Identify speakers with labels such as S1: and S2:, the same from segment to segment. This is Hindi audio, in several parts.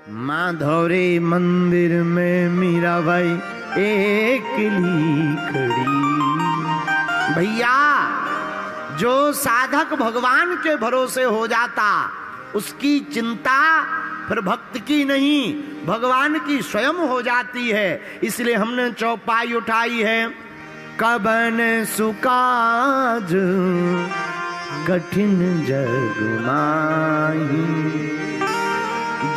S1: माधौरे मंदिर में मीराबाई अकेली खड़ी। भैया, जो साधक भगवान के भरोसे हो जाता उसकी चिंता फिर भक्त की नहीं, भगवान की स्वयं हो जाती है। इसलिए हमने चौपाई उठाई है, कबन सुकाज कठिन जग माही,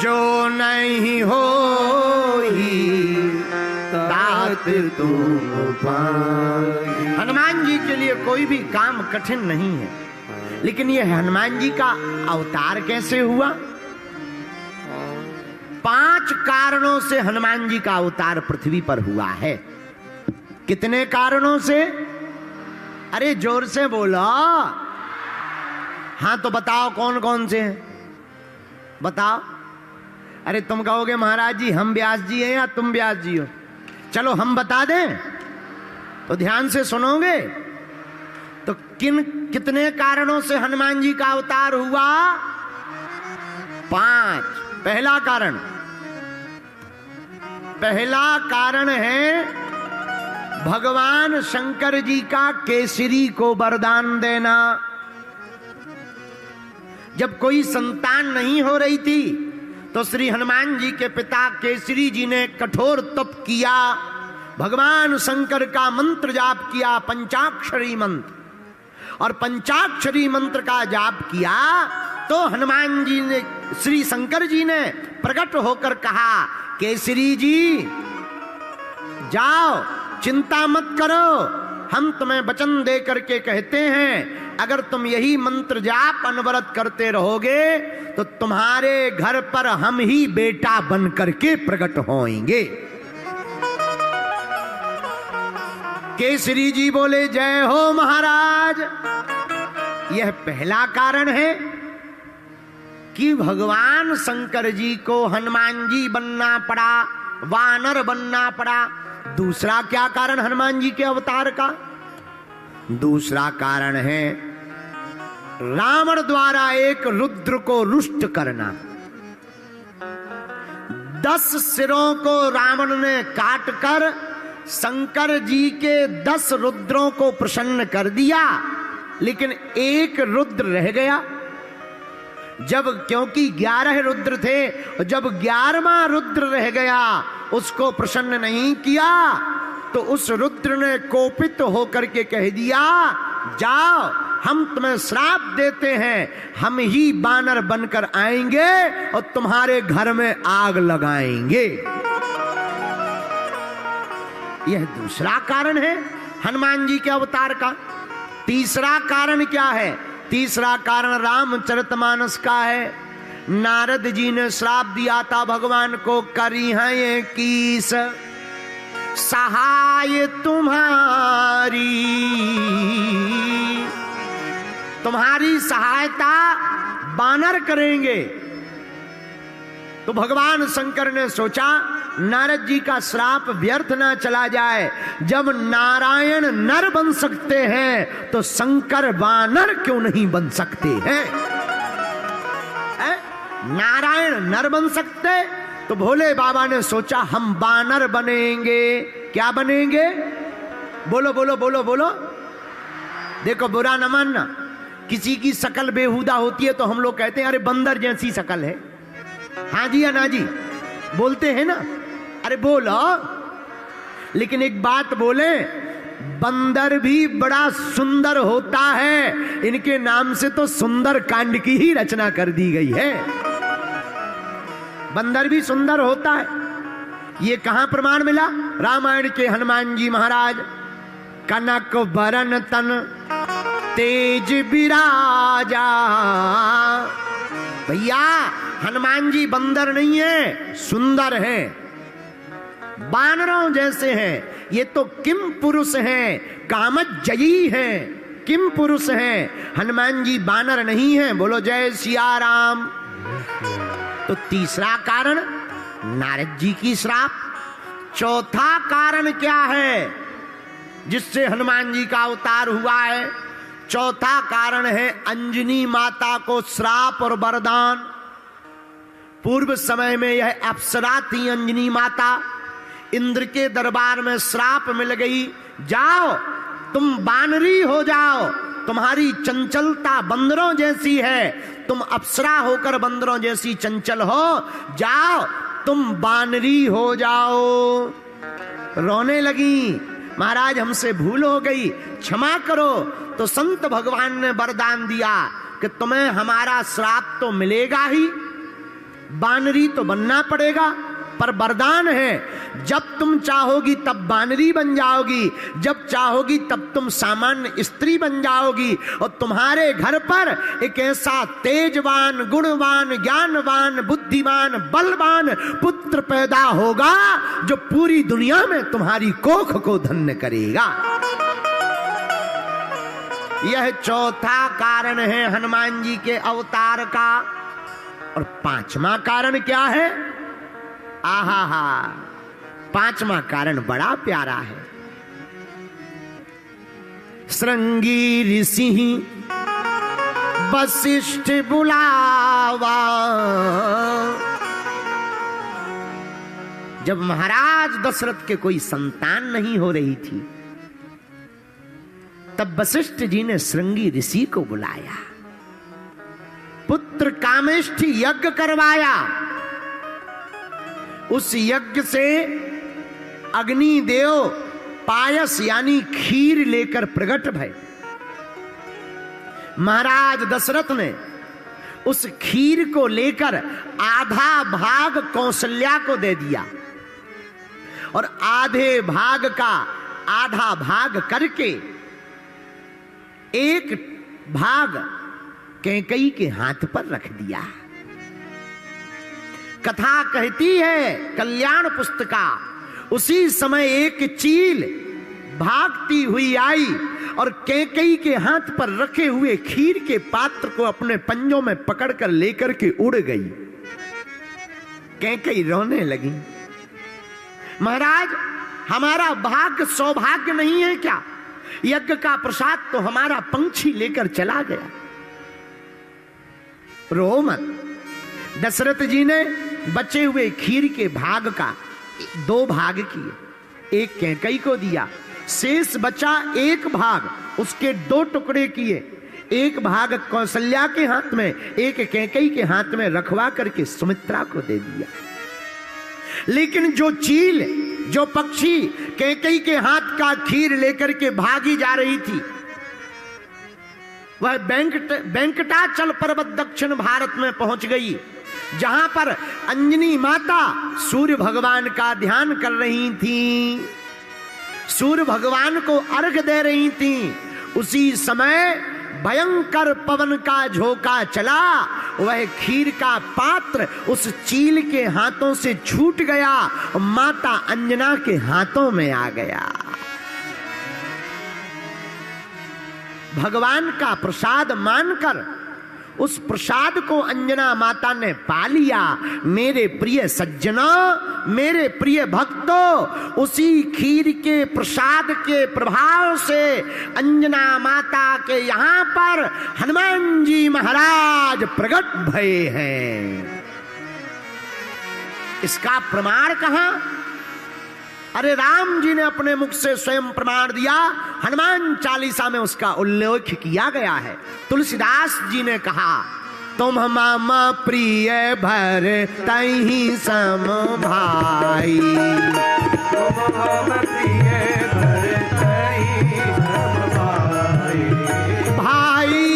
S1: जो नहीं हो तात तुम पाई। हनुमान जी के लिए कोई भी काम कठिन नहीं है, लेकिन ये हनुमान जी का अवतार कैसे हुआ? 5 कारणों से हनुमान जी का अवतार पृथ्वी पर हुआ है। कितने कारणों से? अरे जोर से बोलो। हाँ तो बताओ कौन कौन से हैं, बताओ। अरे तुम कहोगे महाराज जी हम व्यास जी हैं या तुम व्यास जी हो? चलो हम बता दें तो ध्यान से सुनोगे। तो कितने कारणों से हनुमान जी का अवतार हुआ? 5। पहला कारण है भगवान शंकर जी का केसरी को वरदान देना। जब कोई संतान नहीं हो रही थी तो श्री हनुमान जी के पिता केसरी जी ने कठोर तप किया, भगवान शंकर का मंत्र जाप किया, पंचाक्षरी मंत्र। और पंचाक्षरी मंत्र का जाप किया तो हनुमान जी ने, श्री शंकर जी ने प्रकट होकर कहा, केसरी जी जाओ, चिंता मत करो, हम तुम्हें वचन दे करके कहते हैं अगर तुम यही मंत्र जाप अनवरत करते रहोगे तो तुम्हारे घर पर हम ही बेटा बन करके प्रकट होंगे। केसरी जी बोले जय हो महाराज। यह पहला कारण है कि भगवान शंकर जी को हनुमान जी बनना पड़ा, वानर बनना पड़ा। दूसरा क्या कारण हनुमान जी के अवतार का? दूसरा कारण है रावण द्वारा एक रुद्र को रुष्ट करना। 10 सिरों को रावण ने काट कर शंकर जी के 10 रुद्रों को प्रसन्न कर दिया, लेकिन एक रुद्र रह गया। जब क्योंकि 11 रुद्र थे, जब 11वां रुद्र रह गया उसको प्रसन्न नहीं किया तो उस रुद्र ने कोपित होकर के कह दिया, जाओ हम तुम्हें श्राप देते हैं, हम ही बानर बनकर आएंगे और तुम्हारे घर में आग लगाएंगे। यह दूसरा कारण है हनुमान जी के अवतार का। तीसरा कारण क्या है? तीसरा कारण रामचरितमानस का है। नारद जी ने श्राप दिया था भगवान को, करी है ये कीस सहाय तुम्हारी, तुम्हारी सहायता बानर करेंगे। तो भगवान शंकर ने सोचा नारद जी का श्राप व्यर्थ ना चला जाए, जब नारायण नर बन सकते हैं तो शंकर वानर क्यों नहीं बन सकते हैं? नारायण नर बन सकते तो भोले बाबा ने सोचा हम वानर बनेंगे। क्या बनेंगे? बोलो बोलो बोलो बोलो। देखो बुरा न मानना, किसी की शकल बेहुदा होती है तो हम लोग कहते हैं अरे बंदर जैसी शकल है। हाँ जी या ना जी बोलते हैं ना, अरे बोलो। लेकिन एक बात बोले, बंदर भी बड़ा सुंदर होता है, इनके नाम से तो सुंदर कांड की ही रचना कर दी गई है। बंदर भी सुंदर होता है। ये कहां प्रमाण मिला? रामायण के हनुमान जी महाराज, कनक बरन तन तेज विराजा। भैया हनुमान जी बंदर नहीं है, सुंदर है, बानरों जैसे हैं। ये तो किम पुरुष हैं, कामजयी हैं, किम पुरुष हैं। हनुमान जी बानर नहीं हैं। बोलो जय सिया राम। तो तीसरा कारण नारद जी की श्राप। चौथा कारण क्या है जिससे हनुमान जी का अवतार हुआ है? चौथा कारण है अंजनी माता को श्राप और वरदान। पूर्व समय में यह अप्सरा थी अंजनी माता, इंद्र के दरबार में श्राप मिल गई, जाओ तुम बानरी हो जाओ, तुम्हारी चंचलता बंदरों जैसी है, तुम अप्सरा होकर बंदरों जैसी चंचल हो, जाओ तुम बानरी हो जाओ। रोने लगी, महाराज हमसे भूल हो गई, क्षमा करो। तो संत भगवान ने वरदान दिया कि तुम्हें हमारा श्राप तो मिलेगा ही, बानरी तो बनना पड़ेगा, पर वरदान है जब तुम चाहोगी तब बानरी बन जाओगी, जब चाहोगी तब तुम सामान्य स्त्री बन जाओगी, और तुम्हारे घर पर एक ऐसा तेजवान, गुणवान, ज्ञानवान, बुद्धिमान, बलवान पुत्र पैदा होगा जो पूरी दुनिया में तुम्हारी कोख को धन्य करेगा। यह चौथा कारण है हनुमान जी के अवतार का। और पांचवा कारण क्या है? आहा हा, पांचवा कारण बड़ा प्यारा है। श्रृंगी ऋषि वशिष्ठ बुलावा। जब महाराज दशरथ के कोई संतान नहीं हो रही थी, तब वशिष्ठ जी ने श्रृंगी ऋषि को बुलाया, पुत्र कामेष्ठी यज्ञ करवाया। उस यज्ञ से अग्निदेव पायस यानी खीर लेकर प्रकट भय। महाराज दशरथ ने उस खीर को लेकर आधा भाग कौशल्या को दे दिया, और आधे भाग का आधा भाग करके एक भाग कैकेयी के हाथ पर रख दिया। कथा कहती है कल्याण पुस्तिका, उसी समय एक चील भागती हुई आई और कैकेयी के हाथ पर रखे हुए खीर के पात्र को अपने पंजों में पकड़कर लेकर के उड़ गई। कैकेयी रोने लगी, महाराज हमारा भाग्य सौभाग्य नहीं है क्या? यज्ञ का प्रसाद तो हमारा पंछी लेकर चला गया। रो मत। दशरथ जी ने बचे हुए खीर के भाग का 2 भाग किए, एक कैकेयी को दिया, शेष बचा एक भाग, उसके 2 टुकड़े किए, एक भाग कौशल्या के हाथ में, एक कैकेयी के हाथ में रखवा करके सुमित्रा को दे दिया। लेकिन जो चील, जो पक्षी कैकेयी के हाथ का खीर लेकर के भागी जा रही थी, वह वेंकटाचल पर्वत दक्षिण भारत में पहुंच गई, जहां पर अंजनी माता सूर्य भगवान का ध्यान कर रही थी, सूर्य भगवान को अर्घ्य दे रही थी। उसी समय भयंकर पवन का झोंका चला, वह खीर का पात्र उस चील के हाथों से छूट गया और माता अंजना के हाथों में आ गया। भगवान का प्रसाद मानकर उस प्रसाद को अंजना माता ने पा लिया। मेरे प्रिय सज्जनों, मेरे प्रिय भक्तों, उसी खीर के प्रसाद के प्रभाव से अंजना माता के यहां पर हनुमान जी महाराज प्रकट भये हैं। इसका प्रमाण कहां? अरे राम जी ने अपने मुख से स्वयं प्रमाण दिया, हनुमान चालीसा में उसका उल्लेख किया गया है। तुलसीदास जी ने कहा, तुम मम प्रिय भरतहि सम भाई, तुम मम प्रिय भरतहि सम भाई, भाई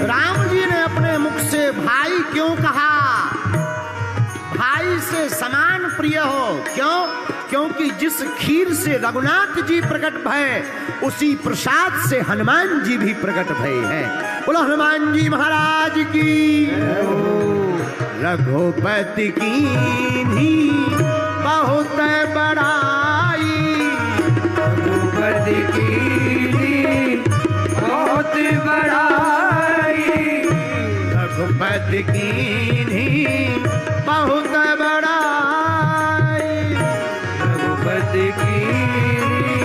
S1: राम जी ने अपने मुख से भाई क्यों कहा? भाई से समान प्रिय हो। क्यों? क्योंकि जिस खीर से रघुनाथ जी प्रकट भये, उसी प्रसाद से हनुमान जी भी प्रकट भये हैं। बोलो हनुमान जी महाराज की, रघुपति की बहुत बड़ाई,
S2: रघुपति कीन्ही बहुत बड़ाई,
S1: रघुपति कीन्ही बहुत बड़ाई,
S2: रघुपति कीन्ही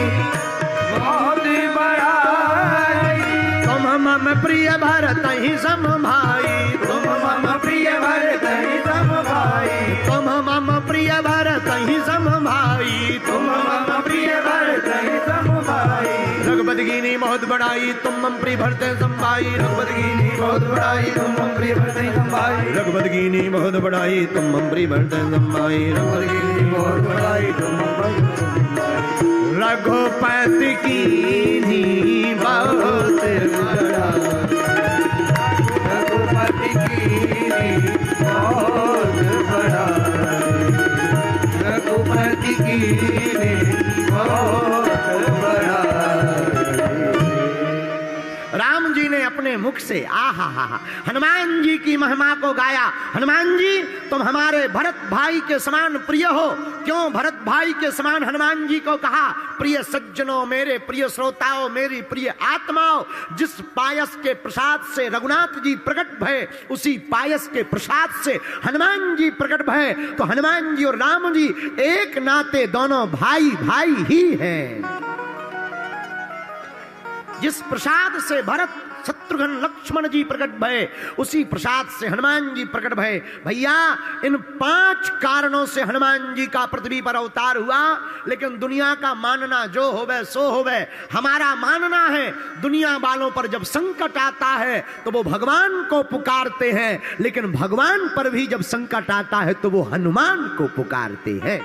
S2: बहुत बड़ाई।
S1: तुम मम प्रिय भरतहि सम भाई,
S2: तुम मम प्रिय भरतहि सम भाई,
S1: तुम मम प्रिय भरतहि सम भाई,
S2: तुम मम प्रिय भरतहि सम भाई।
S1: रघुपति कीन्ही बहुत बड़ाई, तुम मम प्रिय भरतहि सम भाई, रघुपति कीन्ही
S2: बहुत बड़ाई, तुम मम प्रिय भरतहि सम भाई,
S1: रघुपति कीन्ही बहुत बड़ाई, तुम मम प्रिय भरतहि सम भाई,
S2: रघुपति कीन्ही बहुत बड़ाई, तुम मम प्रिय भरतहि सम भाई।
S1: रघुपति कीन्ही बहुत बड़ाई,
S2: रघुपति कीन्ही बहुत बड़ाई, रघुपति कीन्ही बहुत बड़ाई।
S1: राम जी ने अपने मुख से आहा हा हा हनुमान जी की महिमा को गाया। हनुमान जी तुम हमारे भरत भाई के समान प्रिय हो। क्यों भरत भाई के समान हनुमान जी को कहा? प्रिय सज्जनों, मेरे प्रिय श्रोताओं, मेरी प्रिय आत्माओं, जिस पायस के प्रसाद से रघुनाथ जी प्रकट भये, उसी पायस के प्रसाद से हनुमान जी प्रकट भये। तो हनुमान जी और राम जी एक नाते दोनों भाई भाई ही हैं। जिस प्रसाद से भरत शत्रुघ्न लक्ष्मण जी प्रकट भये, उसी प्रसाद से हनुमान जी प्रकट भये। भैया, इन 5 कारणों से हनुमान जी का पृथ्वी पर अवतार हुआ। लेकिन दुनिया का मानना जो होवे सो होवे। हमारा मानना है दुनिया वालों पर जब संकट आता है तो वो भगवान को पुकारते हैं, लेकिन भगवान पर भी जब संकट आता है तो वो हनुमान को पुकारते हैं।